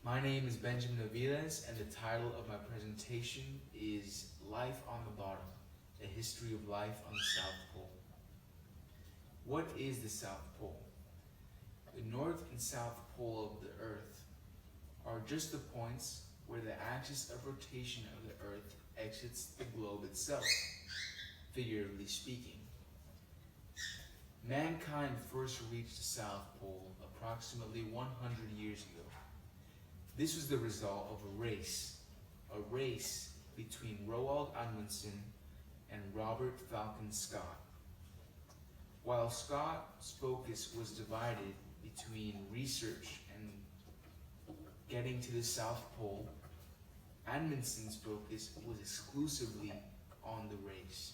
My name is Benjamin Aviles, and the title of my presentation is Life on the Bottom, a History of Life on the South Pole. What is the South Pole? The North and South Pole of the Earth are just the points where the axis of rotation of the Earth exits the globe itself, figuratively speaking. Mankind first reached the South Pole approximately 100 years ago. This was the result of a race between Roald Amundsen and Robert Falcon Scott. While Scott's focus was divided between research and getting to the South Pole, Amundsen's focus was exclusively on the race.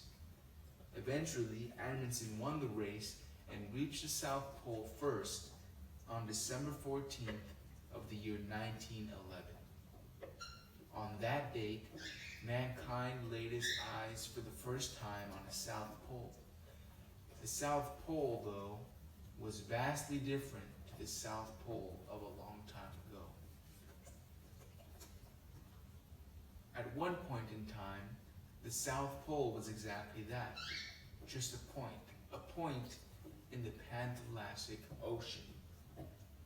Eventually, Amundsen won the race and reached the South Pole first on December 14th of the year 1911. On that date, mankind laid its eyes for the first time on the South Pole. The South Pole, though, was vastly different to the South Pole of a long time ago. At one point in time, the South Pole was exactly that, just a point in the Pantalasic Ocean,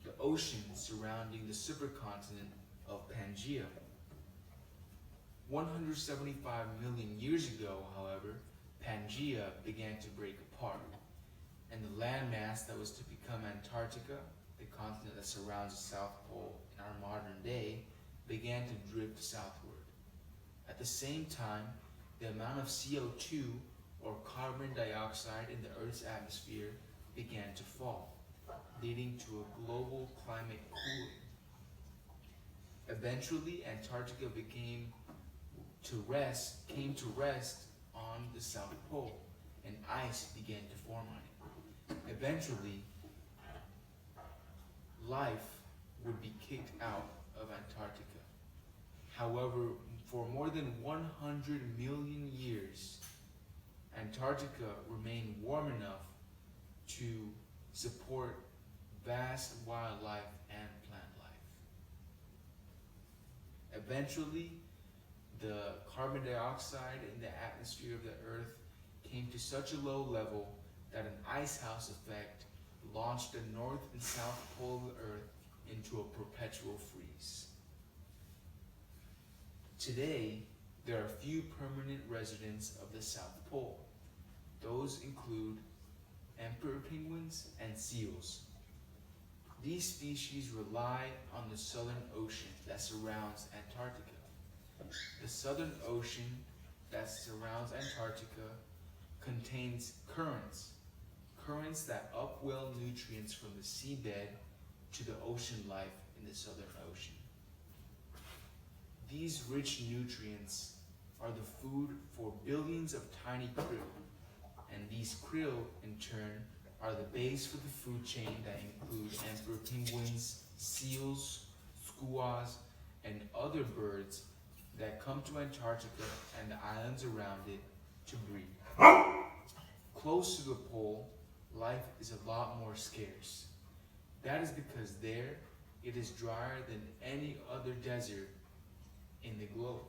the ocean surrounding the supercontinent of Pangaea. 175 million years ago, however, Pangaea began to break apart, and the landmass that was to become Antarctica, the continent that surrounds the South Pole in our modern day, began to drift southward. At the same time, the amount of CO2, or carbon dioxide, in the Earth's atmosphere began to fall, leading to a global climate cooling. Eventually, Antarctica came to rest on the South Pole, and ice began to form on it. Eventually, life would be kicked out of Antarctica. However, for more than 100 million years, Antarctica remained warm enough to support vast wildlife and plant life. Eventually, the carbon dioxide in the atmosphere of the Earth came to such a low level that an icehouse effect launched the North and South Pole of the Earth into a perpetual freeze. Today, there are few permanent residents of the South Pole. Those include emperor penguins and seals. These species rely on the Southern Ocean that surrounds Antarctica. The Southern Ocean that surrounds Antarctica contains currents that upwell nutrients from the seabed to the ocean life in the Southern Ocean. These rich nutrients are the food for billions of tiny krill, and these krill, in turn, are the base for the food chain that include emperor penguins, seals, skuas, and other birds that come to Antarctica and the islands around it to breed. Close to the pole, life is a lot more scarce. That is because there, it is drier than any other desert in the globe.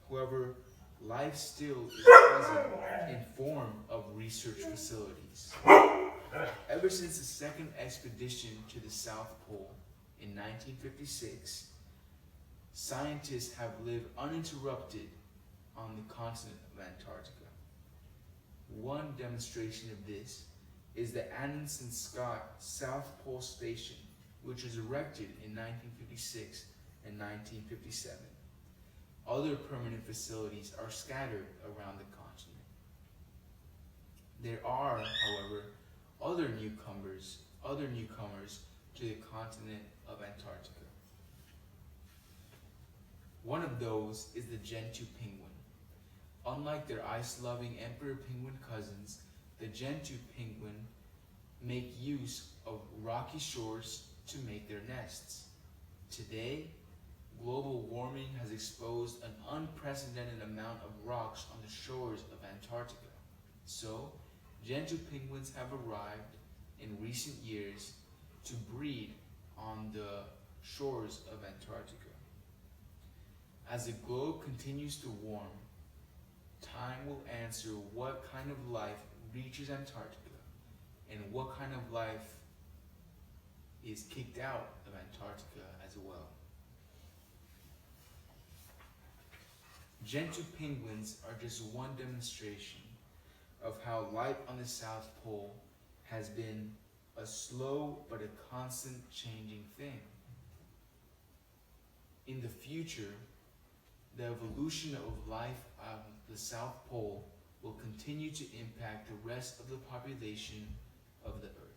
However, life still is present in form of research facilities. Ever since the second expedition to the South Pole in 1956, scientists have lived uninterrupted on the continent of Antarctica. One demonstration of this is the Amundsen-Scott South Pole Station, which was erected in 1956 and 1957. Other permanent facilities are scattered around the continent. There are, however, other newcomers to the continent of Antarctica. One of those is the Gentoo penguin. Unlike their ice-loving emperor penguin cousins, the Gentoo penguin make use of rocky shores to make their nests. Today, global warming has exposed an unprecedented amount of rocks on the shores of Antarctica. So, Gentoo penguins have arrived in recent years to breed on the shores of Antarctica. As the globe continues to warm, time will answer what kind of life reaches Antarctica and what kind of life is kicked out of Antarctica as well. Gentle penguins are just one demonstration of how life on the South Pole has been a slow but a constant changing thing. In the future, the evolution of life on the South Pole will continue to impact the rest of the population of the Earth.